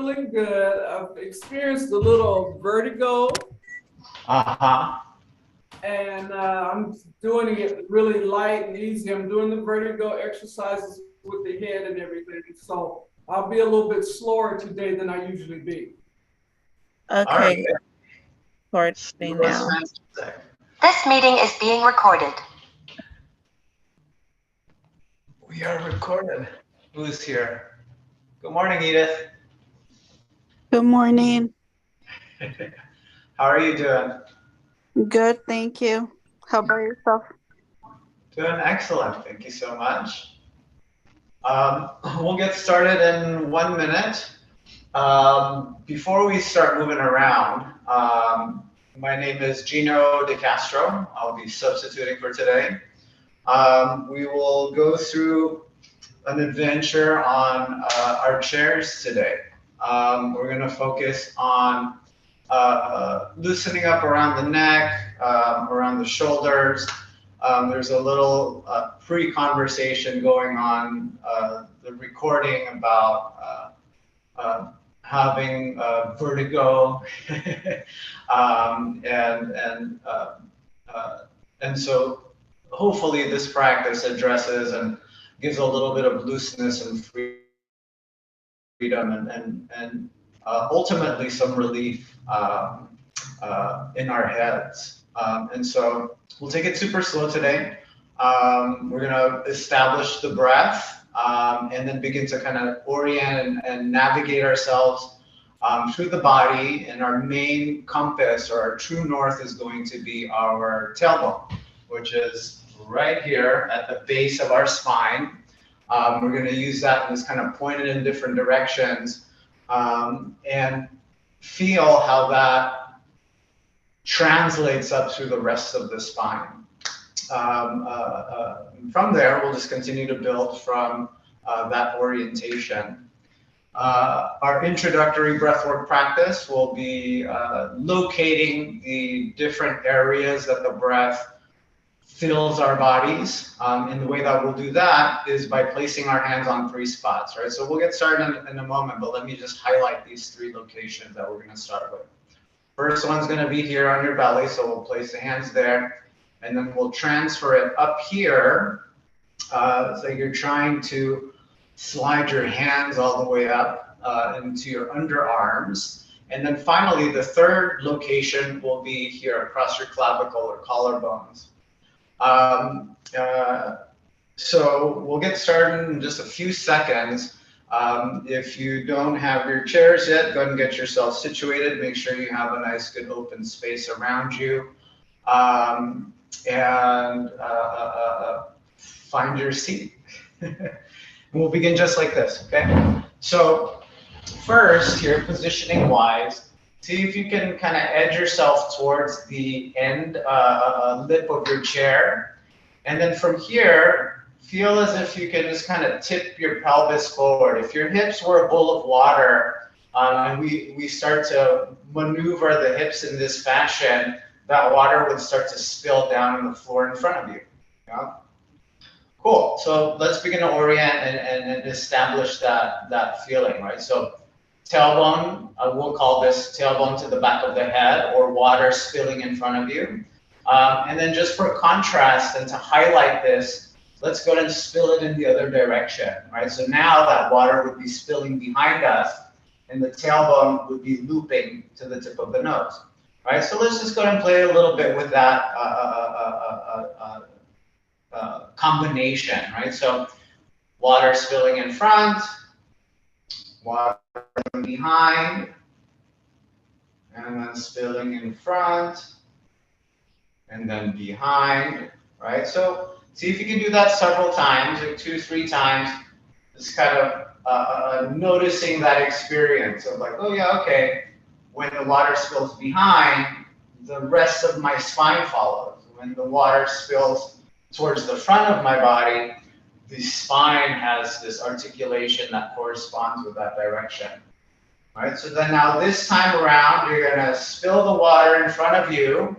feeling good. I've experienced a little vertigo. Uh-huh. And I'm doing it really light and easy. I'm doing the vertigo exercises with the head and everything. So I'll be a little bit slower today than I usually be. All right. Okay, recording That's now. fantastic. This meeting is being recorded. We are recorded. Who's here? Good morning, Edith. Good morning. How are you doing? Good, thank you. How about yourself? Doing excellent. Thank you so much. We'll get started in 1 minute. Before we start moving around, my name is Gino De Castro. I'll be substituting for today. We will go through an adventure on our chairs today. We're going to focus on loosening up around the neck, around the shoulders. There's a little pre-conversation going on the recording about having vertigo, and so hopefully this practice addresses and gives a little bit of looseness and freedom and ultimately some relief in our heads. And so we'll take it super slow today. We're going to establish the breath and then begin to kind of orient and navigate ourselves through the body. And our main compass or our true north is going to be our tailbone, which is right here at the base of our spine. We're going to use that and just kind of point it in different directions and feel how that translates up through the rest of the spine. From there, we'll just continue to build from that orientation. Our introductory breathwork practice will be locating the different areas that the breath fills our bodies. And the way that we'll do that is by placing our hands on 3 spots, right? So we'll get started in a moment, but let me just highlight these 3 locations that we're going to start with. First one's going to be here on your belly, so we'll place the hands there, and then we'll transfer it up here. So you're trying to slide your hands all the way up into your underarms. And then finally, the third location will be here across your clavicle or collarbones. So we'll get started in just a few seconds. If you don't have your chairs yet, go ahead and get yourself situated. Make sure you have a nice, good open space around you. And find your seat. And we'll begin just like this, okay? So first, here, positioning wise, see if you can kind of edge yourself towards the end lip of your chair. And then from here, feel as if you can just kind of tip your pelvis forward. If your hips were a bowl of water, and we start to maneuver the hips in this fashion, that water would start to spill down on the floor in front of you. Yeah? Cool. So let's begin to orient and establish that feeling, right? So tailbone, we'll call this tailbone to the back of the head, or water spilling in front of you. And then just for contrast and to highlight this, let's go ahead and spill it in the other direction, right? So now that water would be spilling behind us, and the tailbone would be looping to the tip of the nose, right? So let's just go ahead and play a little bit with that combination, right? So water spilling in front, water behind, and then spilling in front, and then behind, right? So see if you can do that several times, like 2, 3 times, just kind of noticing that experience of like, oh yeah, okay, when the water spills behind, the rest of my spine follows. When the water spills towards the front of my body, the spine has this articulation that corresponds with that direction. All right, so then now this time around, you're gonna spill the water in front of you,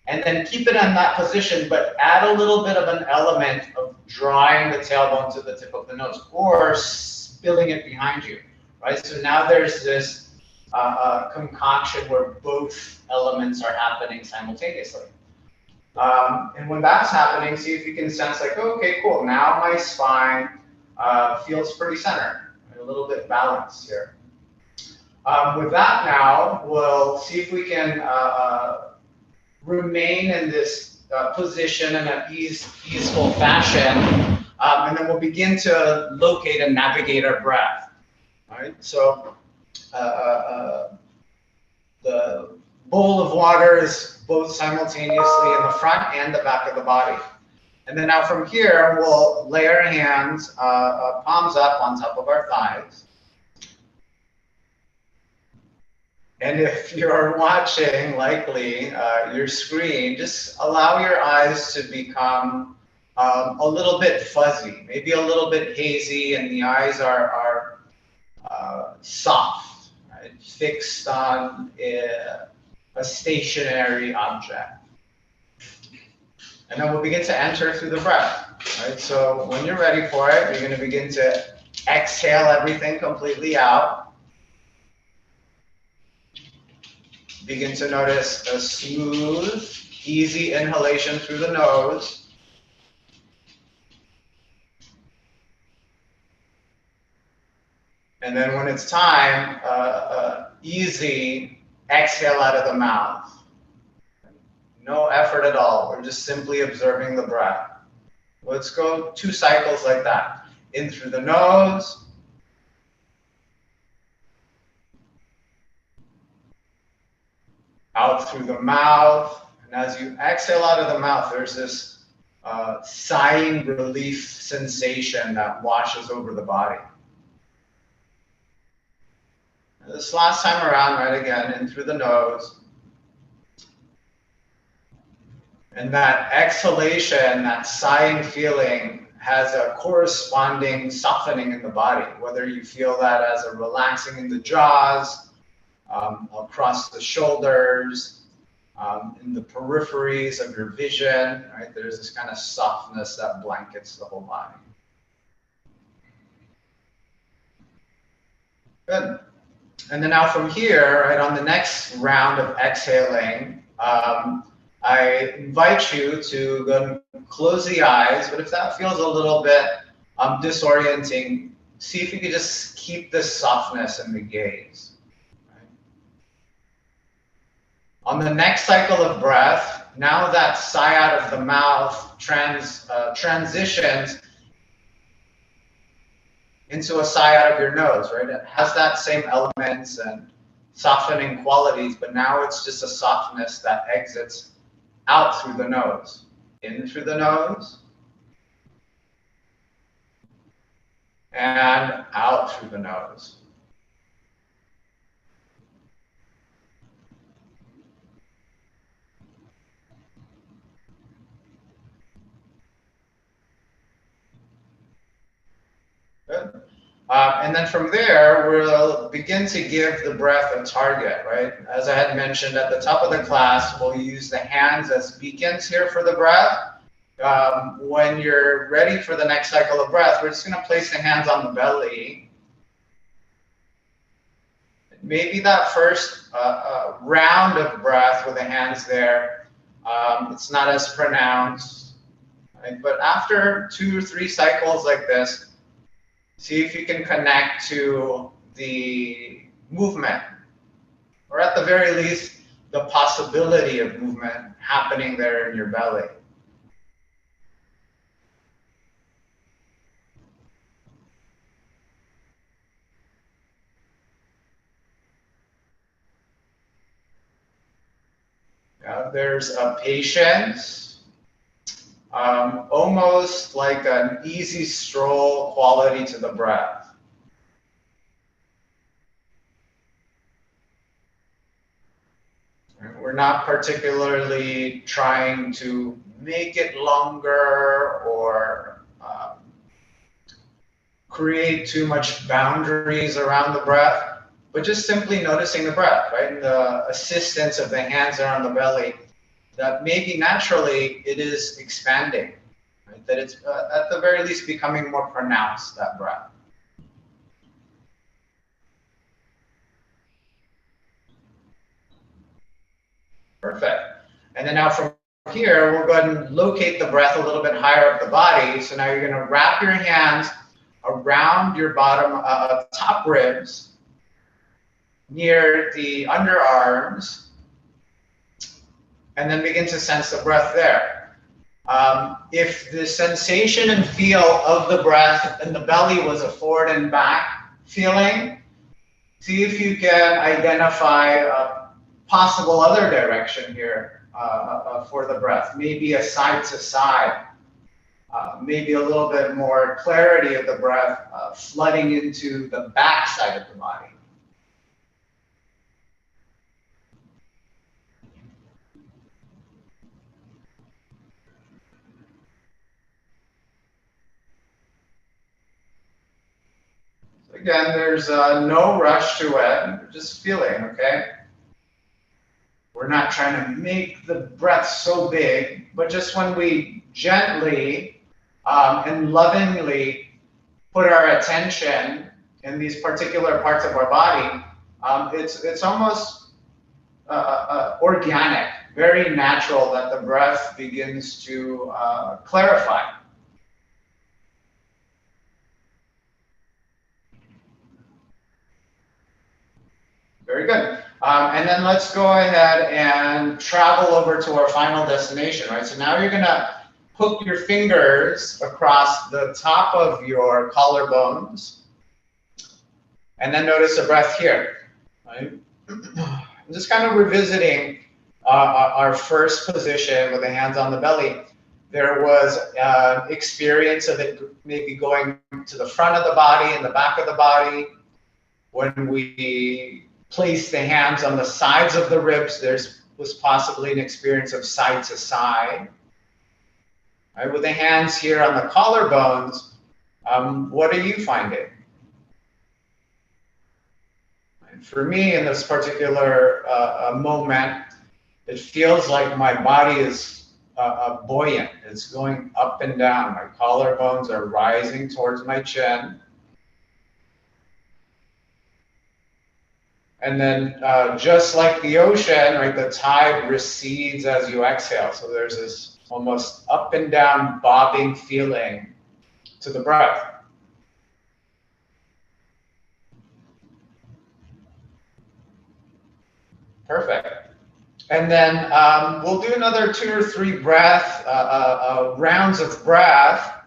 and then keep it in that position, but add a little bit of an element of drawing the tailbone to the tip of the nose, or spilling it behind you, right? So now there's this concoction where both elements are happening simultaneously. And when that's happening, see if you can sense like, oh, okay, cool. Now my spine feels pretty centered, a little bit balanced here. With that now, we'll see if we can remain in this position in an easeful fashion. And then we'll begin to locate and navigate our breath. All right, so the bowl of water is both simultaneously in the front and the back of the body. And then now from here, we'll lay our hands, palms up on top of our thighs. And if you're watching, likely, your screen, just allow your eyes to become a little bit fuzzy, maybe a little bit hazy, and the eyes are soft, right? Fixed on a stationary object. And then we'll begin to enter through the breath, right? So when you're ready for it, you're going to begin to exhale everything completely out. Begin to notice a smooth, easy inhalation through the nose. And then when it's time, easy exhale out of the mouth. No effort at all. We're just simply observing the breath. Let's go 2 cycles like that. In through the nose. Out through the mouth. And as you exhale out of the mouth, there's this sighing relief sensation that washes over the body. And this last time around, right, again, in through the nose. And that exhalation, that sighing feeling, has a corresponding softening in the body, whether you feel that as a relaxing in the jaws, across the shoulders, in the peripheries of your vision, right? There's this kind of softness that blankets the whole body. Good. And then now from here, right, on the next round of exhaling, I invite you to go and close the eyes, but if that feels a little bit disorienting, see if you could just keep this softness in the gaze. Right? On the next cycle of breath, now that sigh out of the mouth transitions into a sigh out of your nose, right? It has that same elements and softening qualities, but now it's just a softness that exits out through the nose, in through the nose, and out through the nose. Good. And then from there, we'll begin to give the breath a target, right? As I had mentioned at the top of the class, we'll use the hands as beacons here for the breath. When you're ready for the next cycle of breath, we're just going to place the hands on the belly. Maybe that first round of breath with the hands there, it's not as pronounced, right? But after 2 or 3 cycles like this, see if you can connect to the movement, or at the very least, the possibility of movement happening there in your belly. There's a patience, almost like an easy stroll quality to the breath. We're not particularly trying to make it longer or create too much boundaries around the breath, but just simply noticing the breath, right? And the assistance of the hands around the belly, that maybe naturally it is expanding, right? That it's at the very least becoming more pronounced, that breath. Perfect. And then now from here, we'll go ahead and locate the breath a little bit higher up the body. So now you're going to wrap your hands around your bottom top ribs near the underarms, and then begin to sense the breath there. If the sensation and feel of the breath in the belly was a forward and back feeling, see if you can identify a possible other direction here for the breath. Maybe a side to side, maybe a little bit more clarity of the breath flooding into the back side of the body. Again, there's no rush to it, just feeling, okay? We're not trying to make the breath so big, but just when we gently and lovingly put our attention in these particular parts of our body, it's almost organic, very natural that the breath begins to clarify. Very good. And then let's go ahead and travel over to our final destination, right? So now you're going to hook your fingers across the top of your collarbones, and then notice the breath here, right? I'm just kind of revisiting our first position with the hands on the belly. There was experience of it maybe going to the front of the body and the back of the body. When we place the hands on the sides of the ribs, there was possibly an experience of side to side. Right, with the hands here on the collarbones, what are you finding? And for me, in this particular moment, it feels like my body is buoyant. It's going up and down. My collarbones are rising towards my chin. And then just like the ocean, right, the tide recedes as you exhale. So there's this almost up and down bobbing feeling to the breath. Perfect. And then we'll do another 2 or 3 rounds of breath.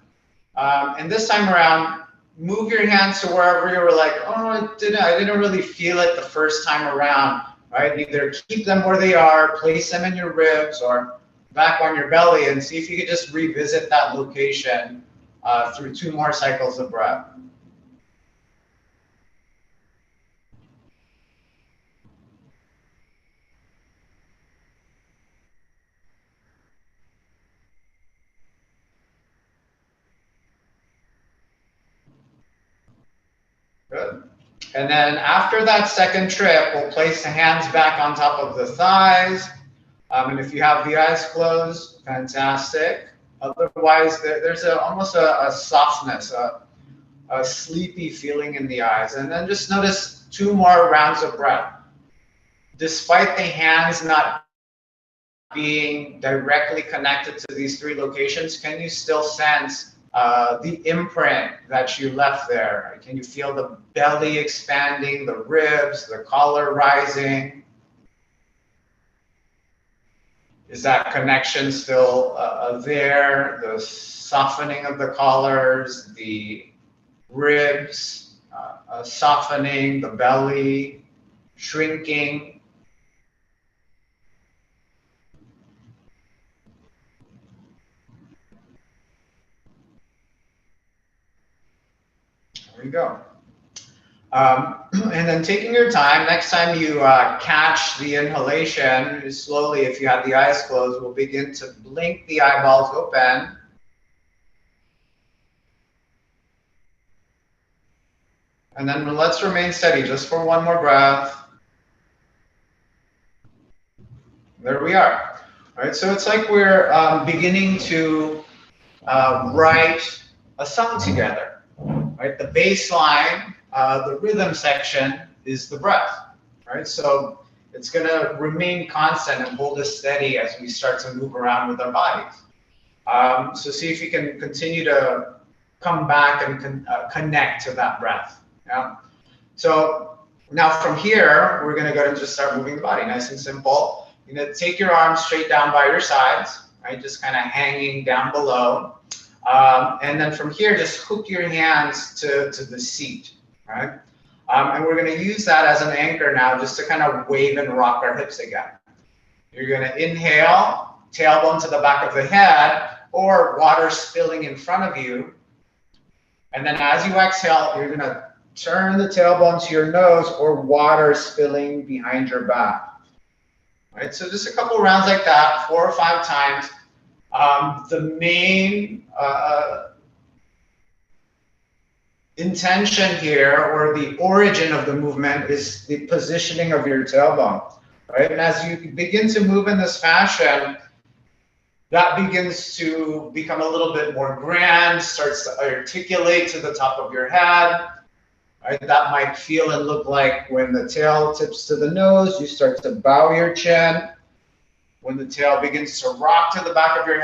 And this time around, move your hands to wherever you were like, oh, I didn't really feel it the first time around, right? Either keep them where they are, place them in your ribs or back on your belly, and see if you could just revisit that location through 2 more cycles of breath. Good. And then after that second trip, we'll place the hands back on top of the thighs. And if you have the eyes closed, fantastic. Otherwise, there's almost a softness, a sleepy feeling in the eyes. And then just notice 2 more rounds of breath. Despite the hands not being directly connected to these 3 locations, can you still sense the imprint that you left there? Can you feel the belly expanding, the ribs, the collar rising? Is that connection still there? The softening of the collars, the ribs softening, the belly shrinking. There you go. And then taking your time, next time you catch the inhalation, slowly, if you have the eyes closed, we'll begin to blink the eyeballs open. And then let's remain steady just for 1 more breath. There we are. All right, so it's like we're beginning to write a song together. Right, the bass line, the rhythm section is the breath, right? So it's going to remain constant and hold us steady as we start to move around with our bodies. So see if you can continue to come back and connect to that breath. Yeah. So now from here, we're going to go ahead and just start moving the body. Nice and simple. You're going to take your arms straight down by your sides, right? Just kind of hanging down below. And then from here, just hook your hands to the seat, right? And we're going to use that as an anchor now, just to kind of wave and rock our hips again. You're going to inhale, tailbone to the back of the head, or water spilling in front of you. And then as you exhale, you're going to turn the tailbone to your nose, or water spilling behind your back. All right, so just a couple rounds like that, 4 or 5 times. The main intention here, or the origin of the movement, is the positioning of your tailbone, right? And as you begin to move in this fashion, that begins to become a little bit more grand, starts to articulate to the top of your head, right? That might feel and look like when the tail tips to the nose, you start to bow your chin. When the tail begins to rock to the back of your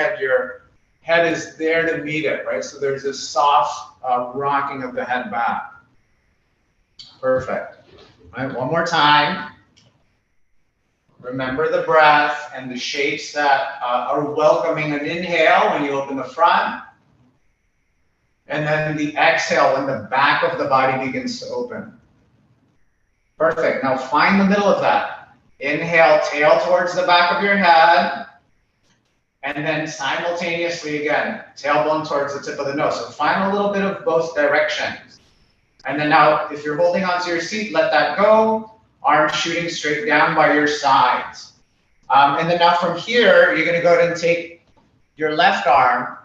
head is there to meet it, right? So there's this soft rocking of the head back. Perfect. All right, one more time. Remember the breath and the shapes that are welcoming an inhale when you open the front. And then the exhale when the back of the body begins to open. Perfect. Now find the middle of that. Inhale, tail towards the back of your head. And then simultaneously again, tailbone towards the tip of the nose. So find a little bit of both directions. And then now, if you're holding onto your seat, let that go. Arms shooting straight down by your sides. And then now from here, you're going to go ahead and take your left arm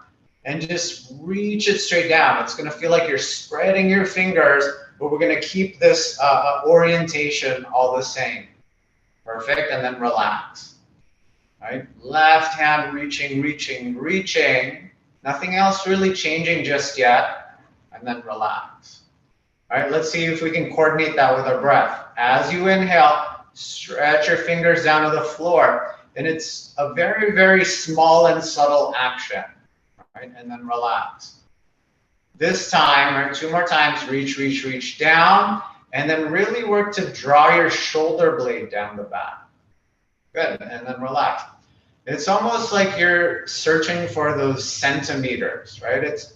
and just reach it straight down. It's going to feel like you're spreading your fingers, but we're going to keep this orientation all the same. Perfect. And then relax. Right? Left hand reaching, reaching, reaching. Nothing else really changing just yet. And then relax. All right, let's see if we can coordinate that with our breath. As you inhale, stretch your fingers down to the floor. And it's a very, very small and subtle action. Right? And then relax. This time, right, 2 more times, reach, reach, reach down. And then really work to draw your shoulder blade down the back. Good, and then relax. It's almost like you're searching for those centimeters, right? It's,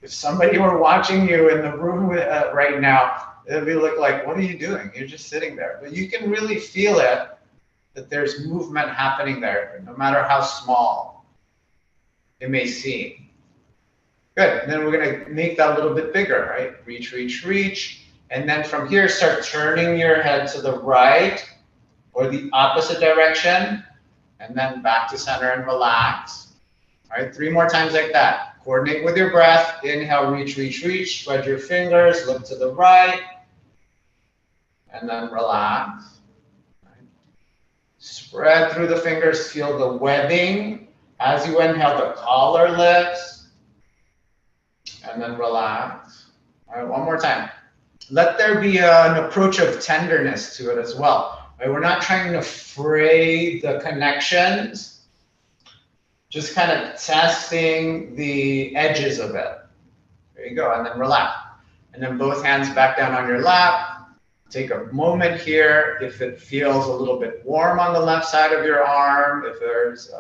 if somebody were watching you in the room right now, it would look like, what are you doing? You're just sitting there. But you can really feel it, that there's movement happening there, no matter how small it may seem. Good, and then we're gonna make that a little bit bigger, right? Reach, reach, reach. And then from here, start turning your head to the right or the opposite direction, and then back to center and relax. All right, 3 more times like that. Coordinate with your breath. Inhale, reach, reach, reach. Spread your fingers, look to the right, and then relax. Right. Spread through the fingers, feel the webbing. As you inhale, the collar lifts, and then relax. All right, one more time. Let there be an approach of tenderness to it as well. Right? We're not trying to fray the connections, just kind of testing the edges of it. There you go, and then relax. And then both hands back down on your lap. Take a moment here. If it feels a little bit warm on the left side of your arm, if there's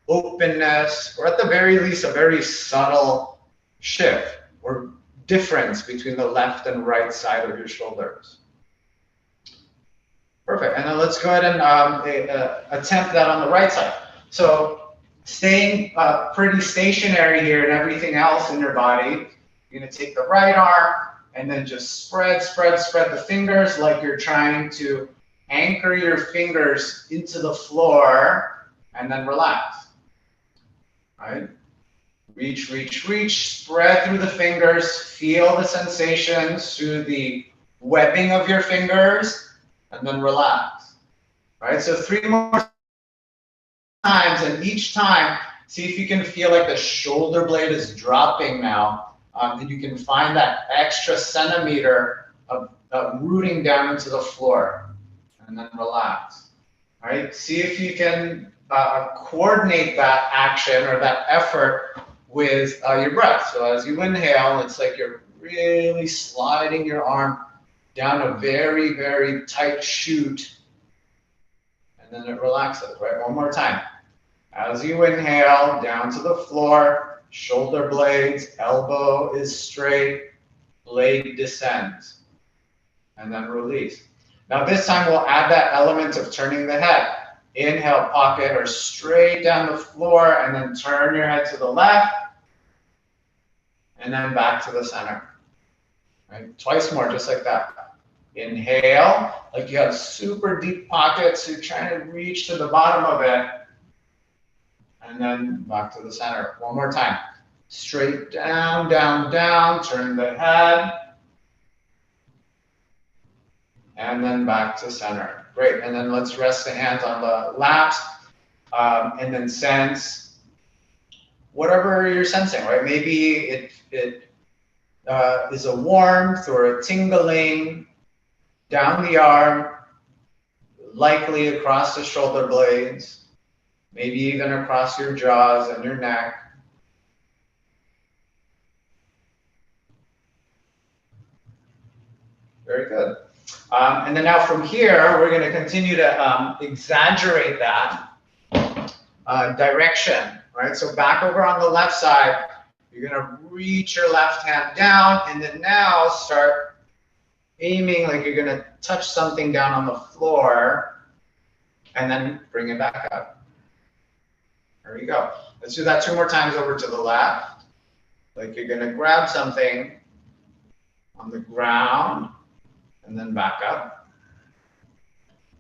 openness, or at the very least, a very subtle shift or difference between the left and right side of your shoulders. Perfect. And then let's go ahead and attempt that on the right side. So staying pretty stationary here and everything else in your body, you're going to take the right arm and then just spread, spread, spread the fingers like you're trying to anchor your fingers into the floor, and then relax. All right? Reach, reach, reach, spread through the fingers, feel the sensations through the webbing of your fingers, and then relax. All right, so 3 more times, and each time, see if you can feel like the shoulder blade is dropping now, and you can find that extra centimeter of rooting down into the floor. and then relax. All right, see if you can coordinate that action or that effort with your breath. So as you inhale, it's like you're really sliding your arm down a very, very tight chute, and then it relaxes, right? One more time. As you inhale, down to the floor, shoulder blades, elbow is straight, blade descends, and then release. Now this time we'll add that element of turning the head. Inhale, pocket or straight down the floor, and then turn your head to the left, and then back to the center. Right? Twice more, just like that. Inhale, like you have super deep pockets, you're trying to reach to the bottom of it, and then back to the center. One more time. Straight down, down, down, turn the head, and then back to center. Great, and then let's rest the hands on the laps, and then sense whatever you're sensing, right? Maybe it is a warmth or a tingling down the arm, likely across the shoulder blades, maybe even across your jaws and your neck. Very good. And then now from here, we're going to continue to exaggerate that direction, right? So back over on the left side, you're going to reach your left hand down, and then now start aiming like you're going to touch something down on the floor, and then bring it back up. There you go. Let's do that 2 more times over to the left. Like you're going to grab something on the ground, and then back up.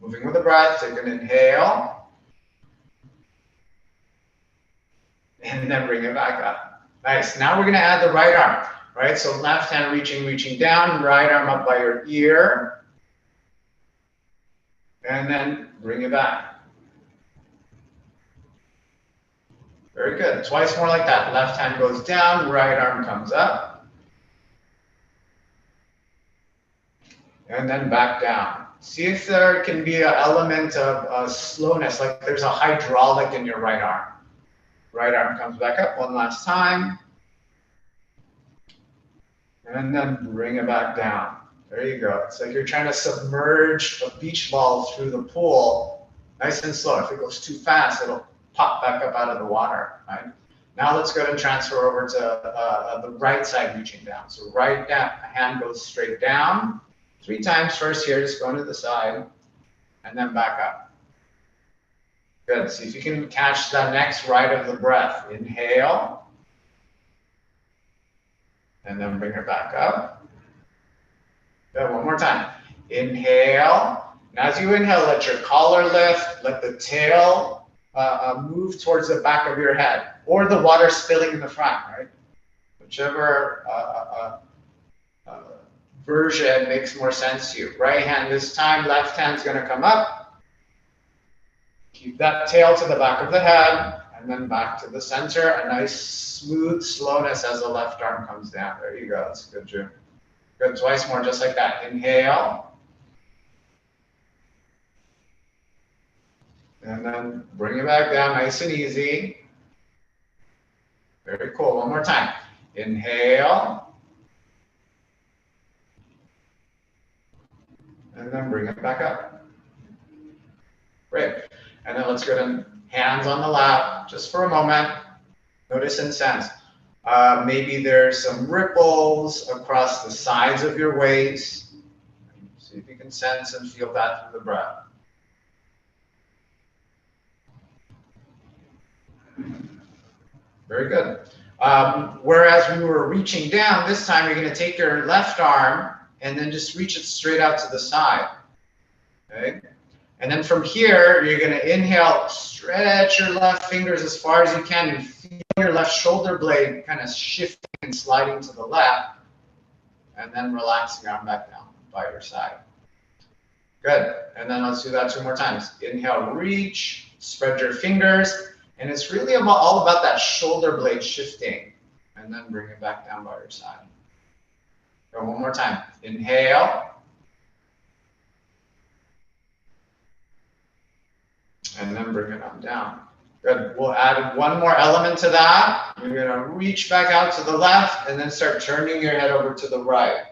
Moving with the breath, take an inhale, and then bring it back up. Nice. Now we're going to add the right arm, right? So left hand reaching down, right arm up by your ear, and then bring it back. Very good. Twice more like that. Left hand goes down, right arm comes up, and then back down. See if there can be an element of slowness, like there's a hydraulic in your right arm. Right arm comes back up one last time, and then bring it back down. There you go. It's like you're trying to submerge a beach ball through the pool, nice and slow. If it goes too fast, it'll pop back up out of the water, right? Now let's go ahead and transfer over to the right side reaching down. So right down, hand goes straight down. 3 times first here, just going to the side, and then back up. Good. See if you can catch that next right of the breath. Inhale, and then bring it back up. Good. One more time. Inhale. And as you inhale, let your collar lift, let the tail move towards the back of your head, or the water spilling in the front, right? Whichever version makes more sense to you. Right hand this time, left hand's going to come up. Keep that tail to the back of the head, and then back to the center. A nice smooth slowness as the left arm comes down. There you go. That's good, Drew. Good. Twice more, just like that. Inhale. And then bring it back down, nice and easy. Very cool. One more time. Inhale. And then bring it back up. Great. And then let's go to hands on the lap just for a moment. Notice and sense. Maybe there's some ripples across the sides of your waist. See if you can sense and feel that through the breath. Very good. Whereas we were reaching down, this time you're going to take your left arm and then just reach it straight out to the side. Okay? And then from here, you're going to inhale, stretch your left fingers as far as you can, and feel your left shoulder blade kind of shifting and sliding to the left. And then relax your arm back down by your side. Good. And then let's do that 2 more times. Inhale, reach, spread your fingers. And it's really all about that shoulder blade shifting. And then bring it back down by your side. Go one more time. Inhale. and then bring it on down. Good. We'll add one more element to that. You're going to reach back out to the left and then start turning your head over to the right.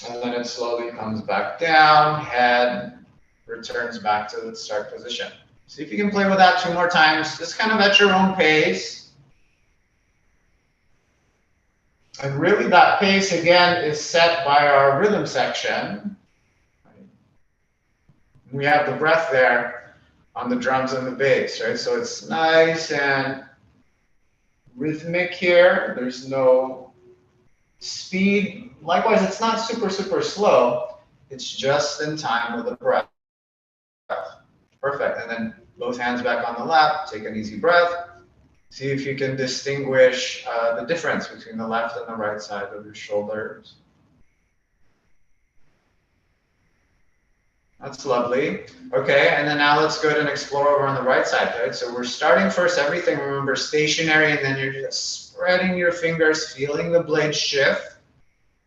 And then it slowly comes back down, head returns back to the start position. See if you can play with that 2 more times, just kind of at your own pace. And really that pace again is set by our rhythm section. We have the breath there on the drums and the bass, right? So it's nice and rhythmic here. There's no speed. Likewise, it's not super, super slow. It's just in time with the breath. Perfect. And then both hands back on the lap. Take an easy breath. See if you can distinguish the difference between the left and the right side of your shoulders. That's lovely. Okay, and then now let's go ahead and explore over on the right side, right? So we're starting first, everything, remember, stationary, and then you're just spreading your fingers, feeling the blade shift,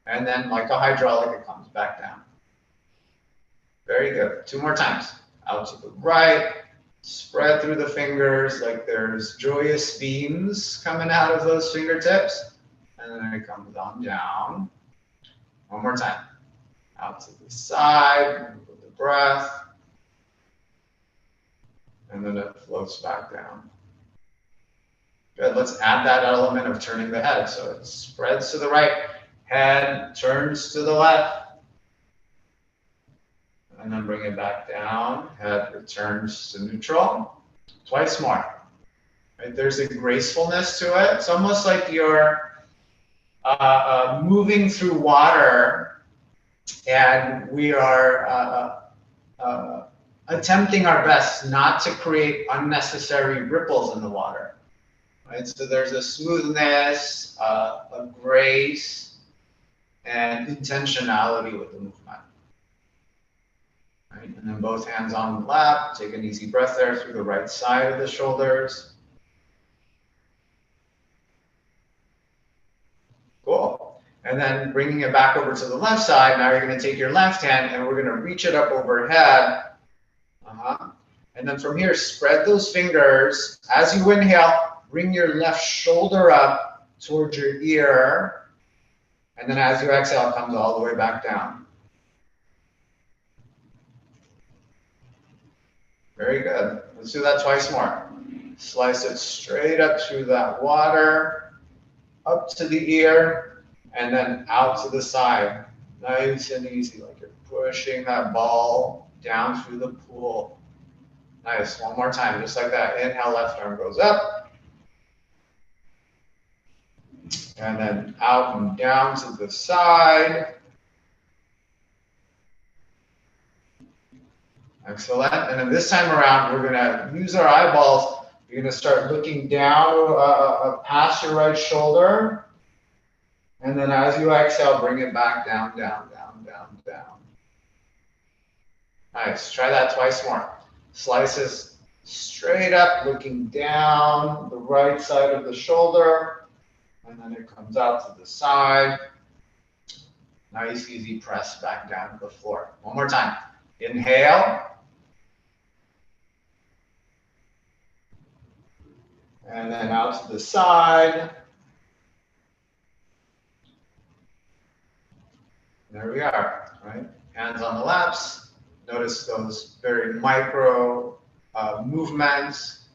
and then like a hydraulic, it comes back down. Very good. 2 more times. Out to the right, spread through the fingers like there's joyous beams coming out of those fingertips, and then it comes on down. 1 more time. Out to the side. Breath, and then it floats back down. Good, let's add that element of turning the head. So it spreads to the right, head turns to the left, and then bring it back down, head returns to neutral. Twice more. Right? There's a gracefulness to it. It's almost like you're moving through water, and we are attempting our best not to create unnecessary ripples in the water, right? So there's a smoothness, a grace, and intentionality with the movement, right? And then both hands on the lap, take an easy breath there through the right side of the shoulders. Cool. And then bringing it back over to the left side, now you're going to take your left hand and we're going to reach it up overhead. And then from here, spread those fingers. As you inhale, bring your left shoulder up towards your ear. And then as you exhale, it comes all the way back down. Very good. Let's do that twice more. Slice it straight up through that water, up to the ear, and then out to the side. Nice and easy, like you're pushing that ball down through the pool. Nice. 1 more time, just like that. Inhale, left arm goes up. And then out and down to the side. Excellent. And then this time around, we're going to use our eyeballs. You're going to start looking down past your right shoulder. And then as you exhale, bring it back down, down, down, down, down. Nice. Try that twice more. Slices straight up, looking down the right side of the shoulder, and then it comes out to the side. Nice, easy press back down to the floor. 1 more time. Inhale. And then out to the side. There we are, right? Hands on the laps. Notice those very micro movements,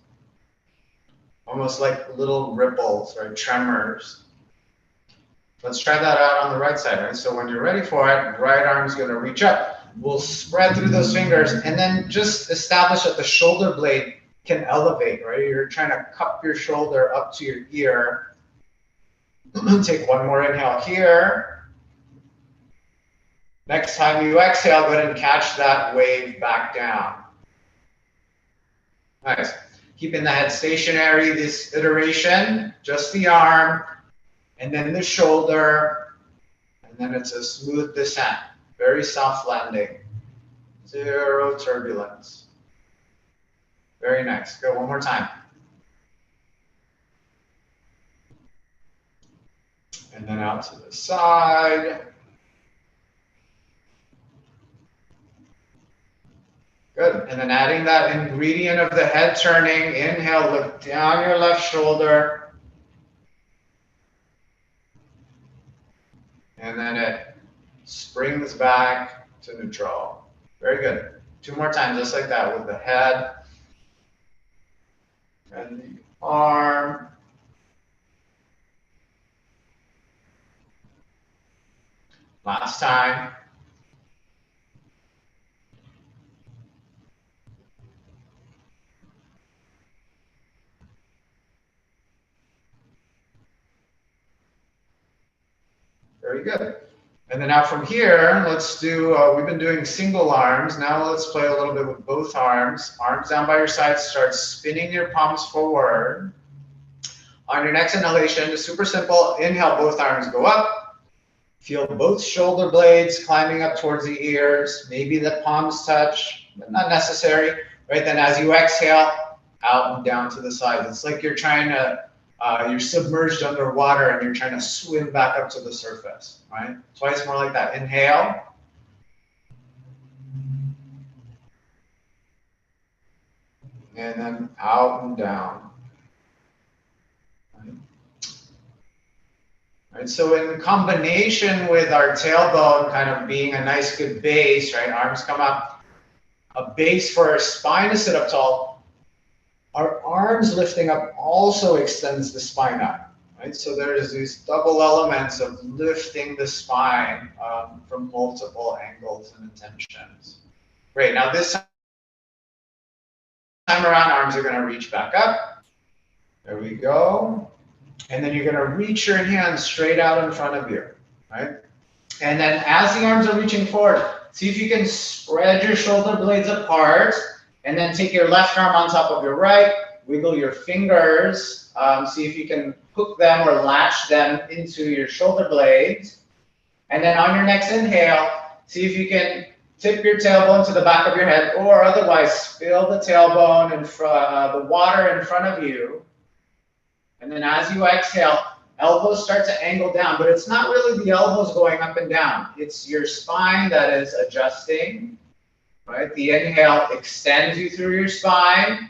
almost like little ripples or tremors. Let's try that out on the right side, right? So when you're ready for it, right arm's going to reach up. We'll spread through those fingers and then just establish that the shoulder blade can elevate, right? You're trying to cup your shoulder up to your ear. Take 1 more inhale here. Next time you exhale, go ahead and catch that wave back down. Nice. Keeping the head stationary this iteration, just the arm, and then the shoulder, and then it's a smooth descent. Very soft landing. 0 turbulence. Very nice. Go 1 more time. And then out to the side. Good. And then adding that ingredient of the head turning. Inhale, look down your left shoulder. And then it springs back to neutral. Very good. 2 more times, just like that, with the head and the arm. Last time. Very good. And then now from here, let's do, we've been doing single arms. Now let's play a little bit with both arms. Arms down by your sides, start spinning your palms forward. On your next inhalation, it's super simple. Inhale, both arms go up. Feel both shoulder blades climbing up towards the ears. Maybe the palms touch, but not necessary. Right, then as you exhale, out and down to the sides. It's like you're trying to, you're submerged underwater and you're trying to swim back up to the surface, right? Twice more like that. Inhale. And then out and down. Right, so in combination with our tailbone kind of being a nice good base, right? Arms come up, a base for our spine to sit up tall. Our arms lifting up also extends the spine up, right? So there's these double elements of lifting the spine from multiple angles and intentions. Great, now this time around, arms are gonna reach back up. There we go. And then you're gonna reach your hands straight out in front of you, right? And then as the arms are reaching forward, see if you can spread your shoulder blades apart. And then take your left arm on top of your right, wiggle your fingers, see if you can hook them or latch them into your shoulder blades. And then on your next inhale, see if you can tip your tailbone to the back of your head or otherwise spill the tailbone in the water in front of you. And then as you exhale, elbows start to angle down, but it's not really the elbows going up and down. It's your spine that is adjusting. Right, the inhale extends you through your spine.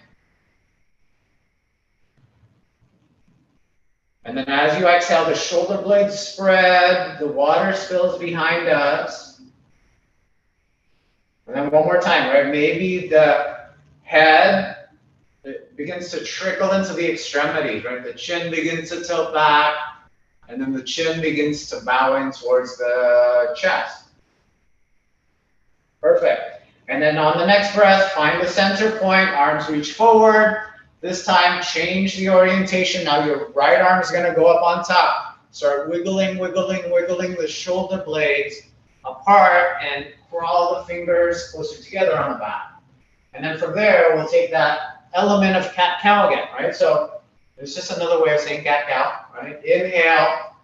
And then as you exhale, the shoulder blades spread, the water spills behind us. And then one more time, right? Maybe the head begins to trickle into the extremities, right? The chin begins to tilt back, and then the chin begins to bow in towards the chest. Perfect. And then on the next breath, find the center point, arms reach forward. This time, change the orientation. Now your right arm is gonna go up on top. Start wiggling, wiggling, wiggling the shoulder blades apart and crawl the fingers closer together on the back. And then from there, we'll take that element of cat-cow again, right? So it's just another way of saying cat-cow, right? Inhale.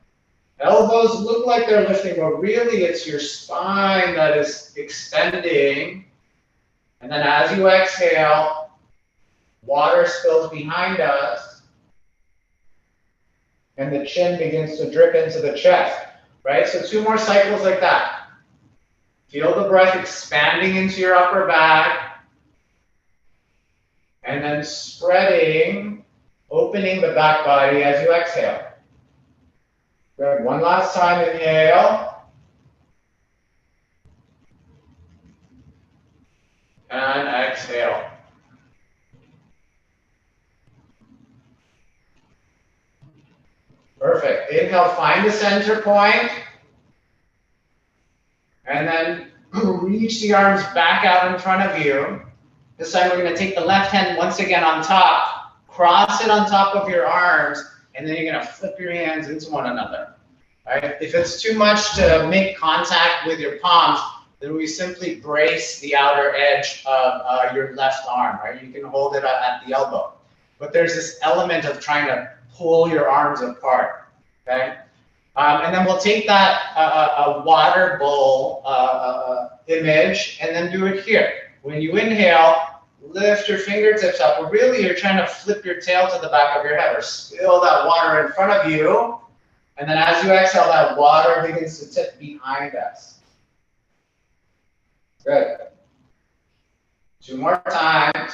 Elbows look like they're lifting, but really it's your spine that is extending. And then as you exhale, water spills behind us. And the chin begins to drip into the chest, right? So 2 more cycles like that. Feel the breath expanding into your upper back. And then spreading, opening the back body as you exhale. Good. One last time, inhale. And exhale. Perfect. Inhale, find the center point. And then reach the arms back out in front of you. This time we're going to take the left hand once again on top, cross it on top of your arms, and then you're going to flip your hands into one another. Right? If it's too much to make contact with your palms, then we simply brace the outer edge of your left arm, right? You can hold it at the elbow. But there's this element of trying to pull your arms apart, okay? And then we'll take that a water bowl image and then do it here. When you inhale, lift your fingertips up. But really, you're trying to flip your tail to the back of your head or spill that water in front of you. And then as you exhale, that water begins to tip behind us. Good. 2 more times.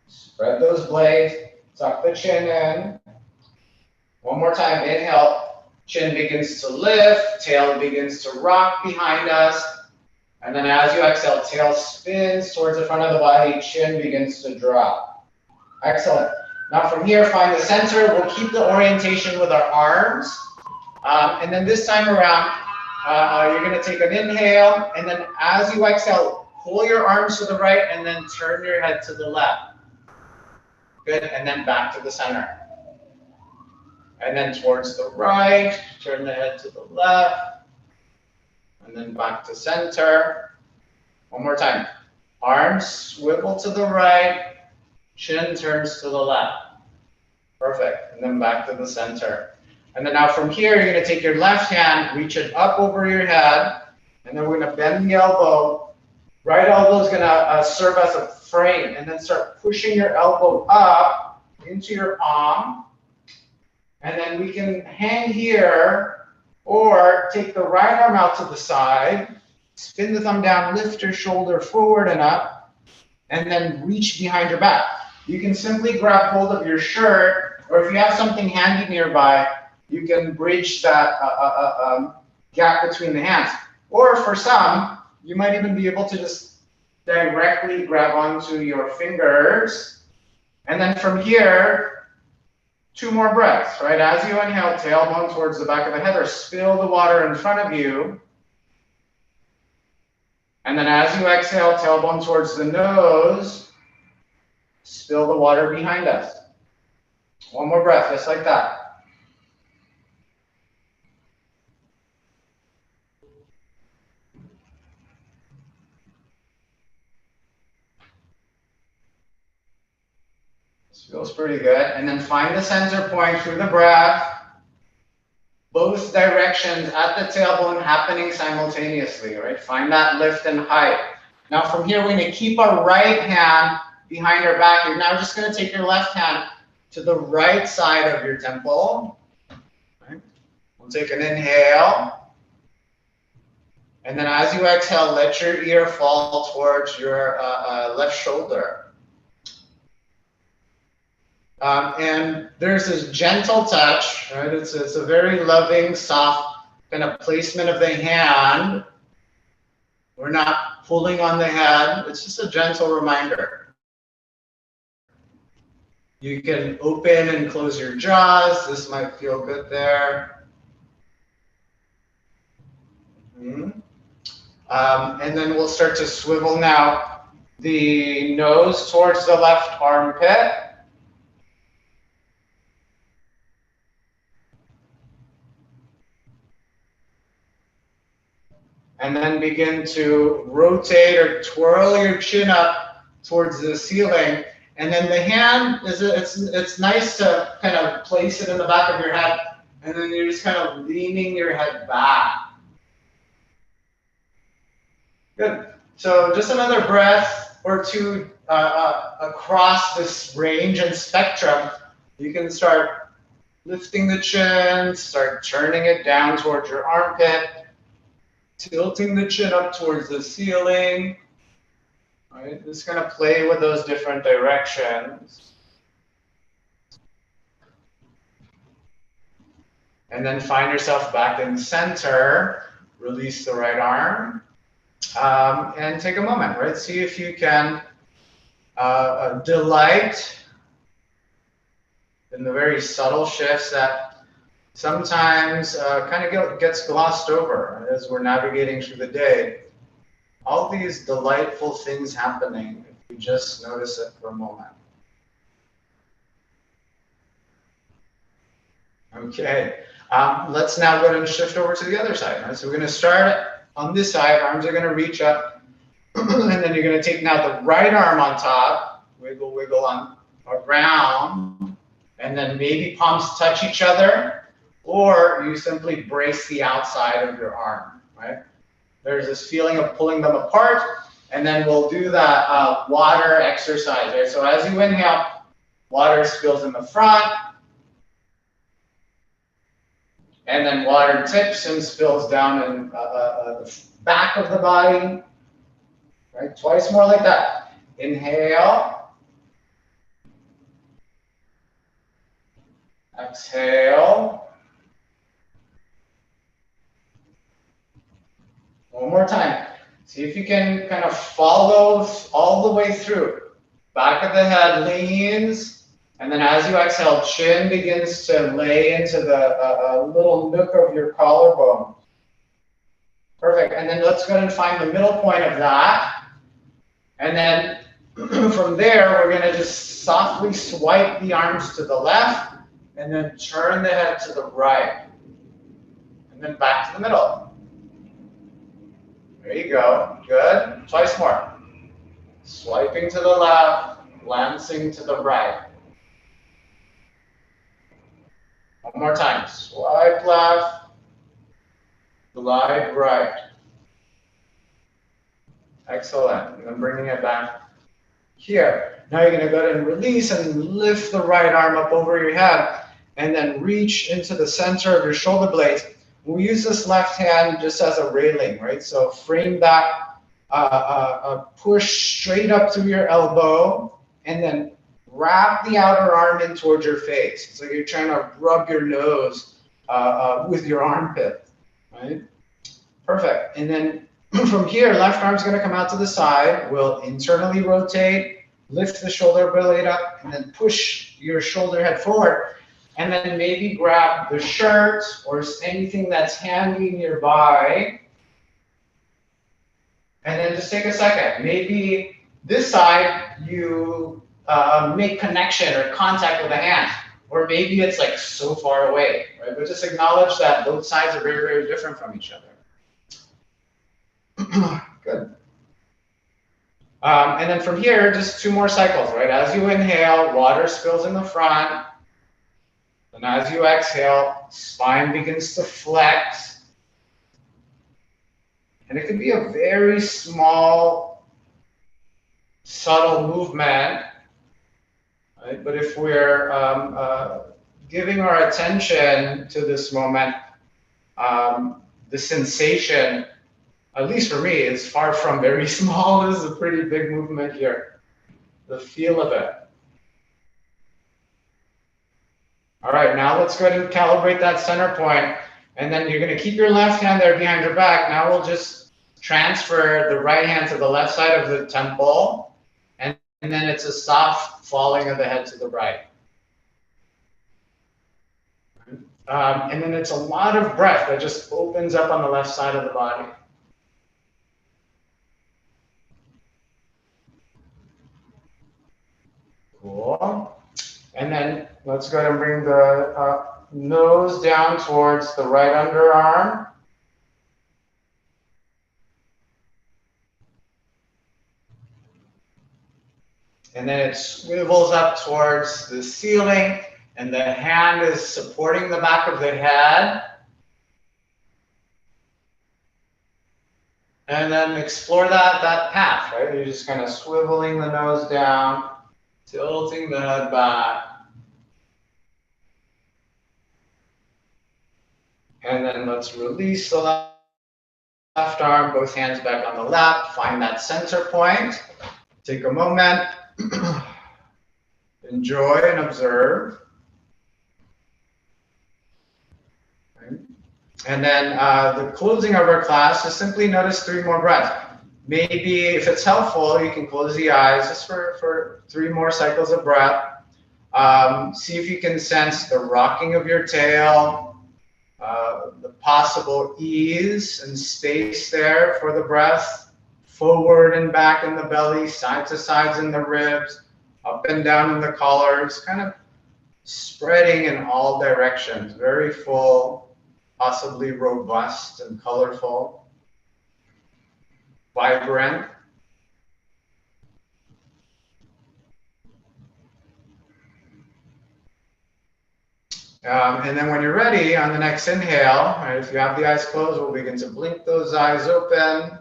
Spread those blades, tuck the chin in. One more time, inhale, chin begins to lift, tail begins to rock behind us. And then as you exhale, tail spins towards the front of the body, chin begins to drop. Excellent. Now from here, find the center. We'll keep the orientation with our arms. And then this time around, you're going to take an inhale. And then as you exhale, pull your arms to the right and then turn your head to the left. Good. And then back to the center. And then towards the right, turn the head to the left. And then back to center. One more time. Arms swivel to the right. Chin turns to the left. Perfect. And then back to the center. And then now from here, you're going to take your left hand, reach it up over your head. And then we're going to bend the elbow. Right elbow is going to serve as a frame. And then start pushing your elbow up into your palm. And then we can hang here or take the right arm out to the side, spin the thumb down, lift your shoulder forward and up, and then reach behind your back. You can simply grab hold of your shirt, or if you have something handy nearby, you can bridge that gap between the hands. Or for some, you might even be able to just directly grab onto your fingers. And then from here, 2 more breaths, right? As you inhale, tailbone towards the back of the head, or spill the water in front of you. And then as you exhale, tailbone towards the nose, spill the water behind us. 1 more breath, just like that. Feels pretty good. And then find the center point through the breath. Both directions at the tailbone happening simultaneously, right? Find that lift and height. Now from here, we're going to keep our right hand behind our back. You're now just going to take your left hand to the right side of your temple. Right? We'll take an inhale. And then as you exhale, let your ear fall towards your left shoulder. And there's this gentle touch, right? It's a very loving, soft kind of placement of the hand. We're not pulling on the head. It's just a gentle reminder. You can open and close your jaws. This might feel good there. And then we'll start to swivel now the nose towards the left armpit. And then begin to rotate or twirl your chin up towards the ceiling. And then the hand, it's nice to kind of place it in the back of your head. And then you're just kind of leaning your head back. Good. So just another breath or 2 across this range and spectrum. You can start lifting the chin, start turning it down towards your armpit. Tilting the chin up towards the ceiling, right? Just gonna play with those different directions. And then find yourself back in center, release the right arm, and take a moment, right? See if you can delight in the very subtle shifts that sometimes kind of gets glossed over as we're navigating through the day. All these delightful things happening if you just notice it for a moment. Okay, let's now go ahead and shift over to the other side. Right? So we're going to start on this side. Arms are going to reach up. And then you're going to take now the right arm on top. Wiggle, wiggle on around. And then maybe palms touch each other. Or you simply brace the outside of your arm, right? There's this feeling of pulling them apart, and then we'll do that water exercise, right? So as you inhale, water spills in the front. And then water tips and spills down in the back of the body. Right? Twice more like that. Inhale. Exhale. One more time. See if you can kind of follow all the way through. Back of the head leans, and then as you exhale, chin begins to lay into the little nook of your collarbone. Perfect. And then let's go ahead and find the middle point of that. And then from there, we're going to just softly swipe the arms to the left, and then turn the head to the right. And then back to the middle. There you go. Good. Twice more. Swiping to the left, glancing to the right. One more time. Swipe left, glide right. Excellent. And then bringing it back here. Now you're going to go ahead and release and lift the right arm up over your head and then reach into the center of your shoulder blades. We'll use this left hand just as a railing, right? So frame that push straight up through your elbow and then wrap the outer arm in towards your face. It's like you're trying to rub your nose with your armpit, right? Perfect. And then from here, left arm's going to come out to the side. We'll internally rotate, lift the shoulder blade up, and then push your shoulder head forward. And then maybe grab the shirt or anything that's handy nearby. And then just take a second. Maybe this side you make connection or contact with the hand. Or maybe it's like so far away, right? But just acknowledge that both sides are very, very different from each other. Good. And then from here, just 2 more cycles, right? As you inhale, water spills in the front. And as you exhale, spine begins to flex. And it could be a very small, subtle movement, right? But if we're giving our attention to this moment, the sensation, at least for me, is far from very small. This is a pretty big movement here. The feel of it. All right, now let's go ahead and calibrate that center point. And then you're going to keep your left hand there behind your back. Now we'll just transfer the right hand to the left side of the temple. And then it's a soft falling of the head to the right. And then it's a lot of breath that just opens up on the left side of the body. Cool. And then let's go ahead and bring the nose down towards the right underarm. And then it swivels up towards the ceiling, and the hand is supporting the back of the head. And then explore that path, right? You're just kind of swiveling the nose down, tilting the head back. And then let's release the left arm, both hands back on the lap. Find that center point. Take a moment. Enjoy and observe. Okay. And then the closing of our class is simply notice 3 more breaths. Maybe if it's helpful, you can close the eyes just for 3 more cycles of breath. See if you can sense the rocking of your tail, the possible ease and space there for the breath, forward and back in the belly, side to sides in the ribs, up and down in the collars, kind of spreading in all directions, very full, possibly robust and colorful, vibrant. And then when you're ready, on the next inhale, right, if you have the eyes closed, we'll begin to blink those eyes open.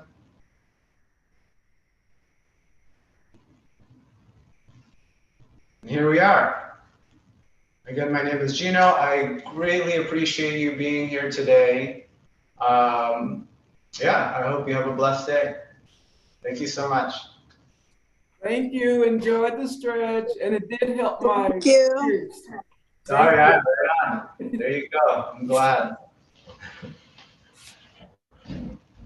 And here we are. Again, my name is Gino. I greatly appreciate you being here today. Yeah, I hope you have a blessed day. Thank you so much. Thank you. Enjoyed the stretch, and it did help my Thank you. ears. All right, right on. There you go. I'm glad.